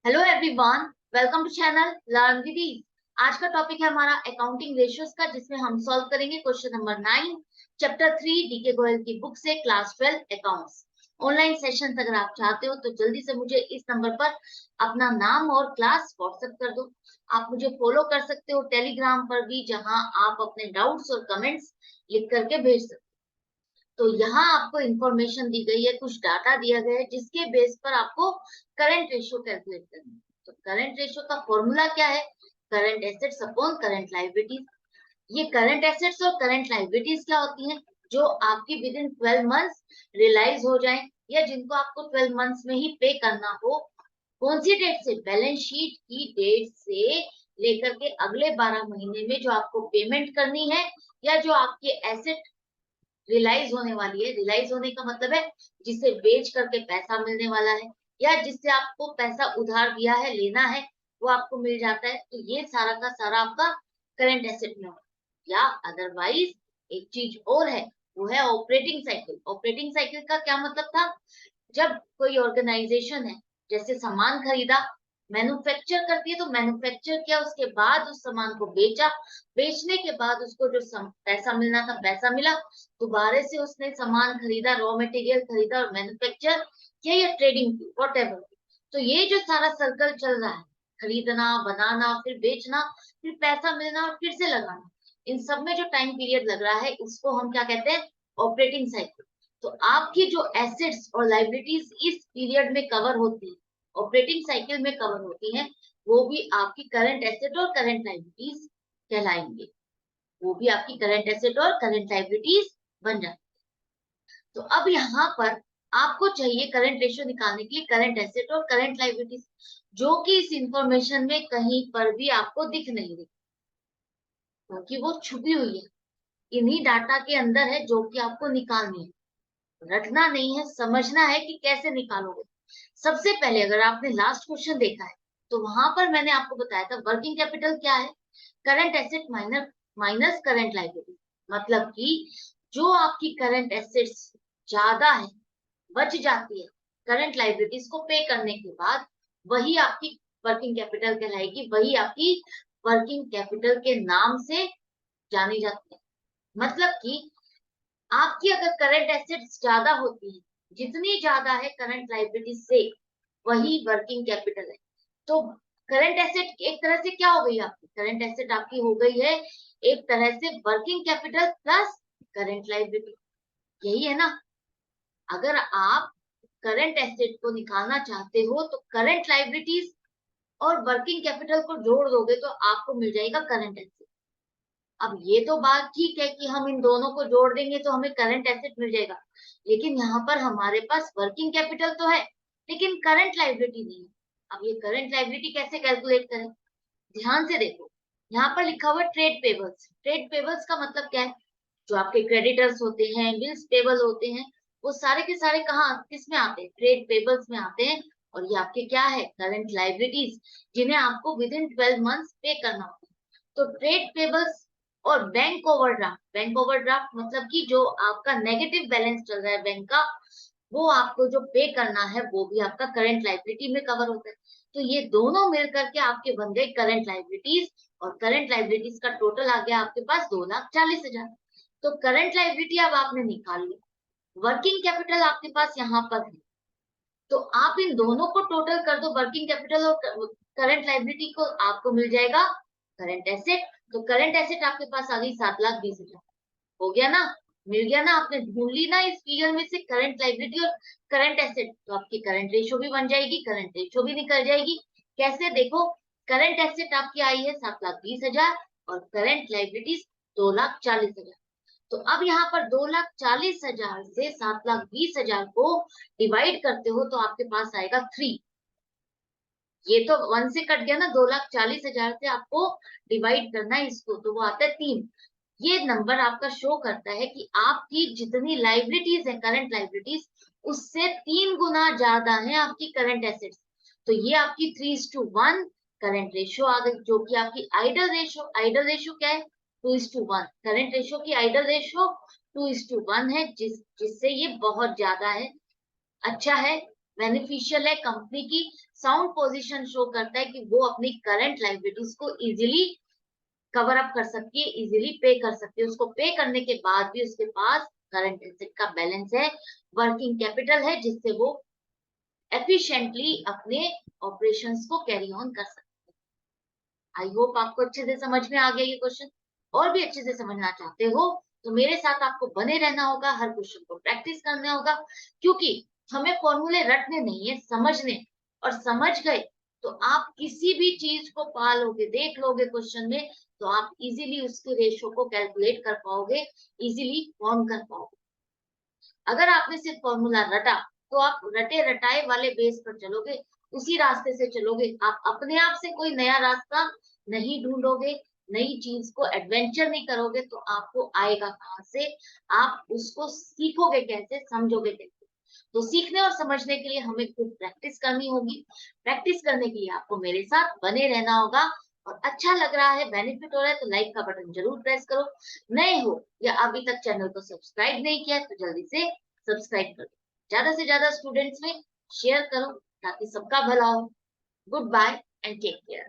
Hello everyone, welcome to channel learn with ease. आज का topic है हमारा अकाउंटिंग रेशियोज का, जिसमें हम सॉल्व करेंगे question number 9 chapter 3 D K Goyal की बुक से, क्लास 12 अकाउंट्स। ऑनलाइन सेशन अगर आप चाहते हो तो जल्दी से मुझे इस नंबर पर अपना नाम और क्लास व्हाट्सएप कर दो। आप मुझे फॉलो कर सकते हो टेलीग्राम पर भी, जहां आप अपने डाउट्स और कमेंट्स लिख करके भेज सकते हो। तो यहाँ आपको इंफॉर्मेशन दी गई है, कुछ डाटा दिया गया है, जिसके बेस पर आपको करंट रेशियो कैलकुलेट करना है। तो करंट रेशियो का फॉर्मूला क्या है? Current assets upon current liabilities. ये करंट एसेट्स और करंट लायबिलिटीज क्या होती हैं? जो आपकी विद इन 12 मंथ्स रियलाइज हो जाए, या जिनको आपको 12 मंथ्स में ही पे करना हो। कौन सी डेट से? बैलेंस शीट की डेट से लेकर के अगले 12 महीने में जो आपको पेमेंट करनी है, या जो आपके एसेट रियलाइज होने वाली है। रियलाइज होने का मतलब है जिसे बेच करके पैसा मिलने वाला है, या जिससे आपको पैसा उधार दिया है, लेना है, वो आपको मिल जाता है। तो ये सारा का सारा आपका करंट एसेट में होगा। या अदरवाइज एक चीज और है, वो है ऑपरेटिंग साइकिल। ऑपरेटिंग साइकिल का क्या मतलब था? जब कोई ऑर्गेनाइजेशन है, जैसे सामान खरीदा, मैन्युफैक्चर करती है, तो मैन्युफैक्चर किया, उसके बाद उस सामान को बेचा, बेचने के बाद उसको जो पैसा मिलना था पैसा मिला, दोबारा से उसने सामान खरीदा, रॉ मटेरियल खरीदा और मैन्युफैक्चर किया या ट्रेडिंग की, वॉट एवर। तो ये जो सारा सर्कल चल रहा है, खरीदना, बनाना, फिर बेचना, फिर पैसा मिलना और फिर से लगाना, इन सब में जो टाइम पीरियड लग रहा है, उसको हम क्या कहते हैं? Operating cycle. तो आपकी जो एसेट्स और लाइबिलिटीज इस पीरियड में कवर होती है, ऑपरेटिंग साइकिल में कवर होती हैं, वो भी आपकी करंट एसेट और करंट लाइबिलिटीज कहलाएंगे। वो भी आपकी करंट एसेट और करंट लाइबिलिटीज बन जाती है। तो अब यहाँ पर आपको चाहिए करंट रेशियो निकालने के लिए करंट एसेट और करंट लाइबिलिटीज, जो कि इस इंफॉर्मेशन में कहीं पर भी आपको दिख नहीं रही, क्योंकि वो छुपी हुई है, इन्हीं डाटा के अंदर है, जो कि आपको निकालनी है। रटना नहीं है, समझना है कि कैसे निकालोगे। सबसे पहले अगर आपने लास्ट क्वेश्चन देखा है, तो वहां पर मैंने आपको बताया था वर्किंग कैपिटल क्या है? Current asset minus minus current liability. मतलब कि जो आपकी करंट एसेट्स ज्यादा है, बच जाती है करंट लायबिलिटीज को पे करने के बाद, वही आपकी वर्किंग कैपिटल कहलाएगी, वही आपकी वर्किंग कैपिटल के नाम से जानी जाती है। मतलब कि आपकी अगर करंट एसेट्स ज्यादा होती है, जितनी ज्यादा है करंट लायबिलिटीज से, वही वर्किंग कैपिटल है। तो करंट एसेट एक तरह से क्या हो गई? आपकी करंट एसेट आपकी हो गई है एक तरह से working capital plus current liability. यही है ना? अगर आप करंट एसेट को निकालना चाहते हो, तो करंट लायबिलिटीज और वर्किंग कैपिटल को जोड़ दोगे तो आपको मिल जाएगा करंट एसेट। अब ये तो बात ठीक है कि हम इन दोनों को जोड़ देंगे तो हमें करंट एसेट मिल जाएगा, लेकिन यहाँ पर हमारे पास वर्किंग कैपिटल तो है, लेकिन करंट लायबिलिटी नहीं है। अब ये करंट लायबिलिटी कैसे कैलकुलेट करें? ध्यान से देखो, यहाँ पर लिखा हुआ ट्रेड पेबल्स। ट्रेड पेबल्स का मतलब क्या है? जो आपके क्रेडिटर्स होते हैं, बिल्स पेबल होते हैं, वो सारे के सारे कहाँ, किस में आते हैं? ट्रेड पेबल्स में आते हैं। और ये आपके क्या है? करंट लायबिलिटीज, जिन्हें आपको विद इन 12 मंथ्स पे करना होता है। तो ट्रेड पेबल्स और बैंक ओवरड्राफ्ट। बैंक ओवरड्राफ्ट मतलब कि जो आपका नेगेटिव बैलेंस चल रहा है बैंक का, वो आपको जो पे करना है, वो भी आपका करंट लायबिलिटी में कवर होता है। तो ये दोनों मिलकर के आपके बन गए करंट लायबिलिटीज, और करंट लायबिलिटीज का टोटल आ गया आपके पास 2,40,000। तो करंट लायबिलिटी अब आपने निकाल ली, वर्किंग कैपिटल आपके पास यहाँ पर है, तो आप इन दोनों को टोटल कर दो, वर्किंग कैपिटल और करंट लायबिलिटी को, आपको मिल जाएगा करंट एसेट। तो करंट एसेट आपके पास आ गई 7,20,000। हो गया ना? मिल गया ना? आपने ढूंढ ली ना इस फिगर में से करंट लायबिलिटी और करंट एसेट, तो आपकी करंट रेशो भी बन जाएगी, करंट रेशो भी निकल जाएगी। कैसे? देखो, करंट एसेट आपकी आई है 7,20,000 और करंट लायबिलिटीज 2,40,000। तो अब यहाँ पर 2,40,000 से 7,20,000 को डिवाइड करते हो, तो आपके पास आएगा 3। ये तो 1 से कट गया ना, 2,40,000 से आपको डिवाइड करना है इसको, तो वो आता है 3। ये नंबर आपका शो करता है कि आपकी जितनी लाइबिलिटीज है, करंट लाइबिलिटीज, उससे 3 गुना ज्यादा है आपकी करंट एसेट्स। तो ये आपकी 3:1 करंट रेशियो आ गई, जो कि आपकी आइडल रेशियो। आइडल रेशियो क्या है? 2:1। करंट रेशियो की आइडल रेशियो 2:1 है, जिससे ये बहुत ज्यादा है, अच्छा है, बेनिफिशियल है, कंपनी की साउंड पोजीशन शो करता है कि वो अपनी करंट लायबिलिटीज को इजीली कवर अप कर सकती है, इजीली पे कर सकती है। उसको पे करने के बाद भी उसके पास करंट एसेट का बैलेंस है, वर्किंग कैपिटल है, जिससे वो एफिशिएंटली अपने ऑपरेशंस को कैरी ऑन कर सकते हैं। आई होप आपको अच्छे से समझ में आ गया ये क्वेश्चन। और भी अच्छे से समझना चाहते हो तो मेरे साथ आपको बने रहना होगा, हर क्वेश्चन को प्रैक्टिस करना होगा, क्योंकि हमें फॉर्मूले रटने नहीं है, समझने। और समझ गए तो आप किसी भी चीज को पालोगे, देख लोगे क्वेश्चन में, तो आप इजीली उसके रेशो को कैलकुलेट कर पाओगे, इजीली फॉर्म कर पाओगे। अगर आपने सिर्फ फॉर्मूला रटा तो आप रटे रटाए वाले बेस पर चलोगे, उसी रास्ते से चलोगे, आप अपने आप से कोई नया रास्ता नहीं ढूंढोगे, नई चीज को एडवेंचर नहीं करोगे, तो आपको आएगा कहां से? आप उसको सीखोगे कैसे, समझोगे कैसे? तो सीखने और समझने के लिए हमें खूब प्रैक्टिस करनी होगी। प्रैक्टिस करने के लिए आपको मेरे साथ बने रहना होगा। और अच्छा लग रहा है, बेनिफिट हो रहा है, तो लाइक का बटन जरूर प्रेस करो। नए हो या अभी तक चैनल को सब्सक्राइब नहीं किया तो जल्दी से सब्सक्राइब करो। ज्यादा से ज्यादा स्टूडेंट्स में शेयर करो ताकि सबका भला हो। Good bye and take care.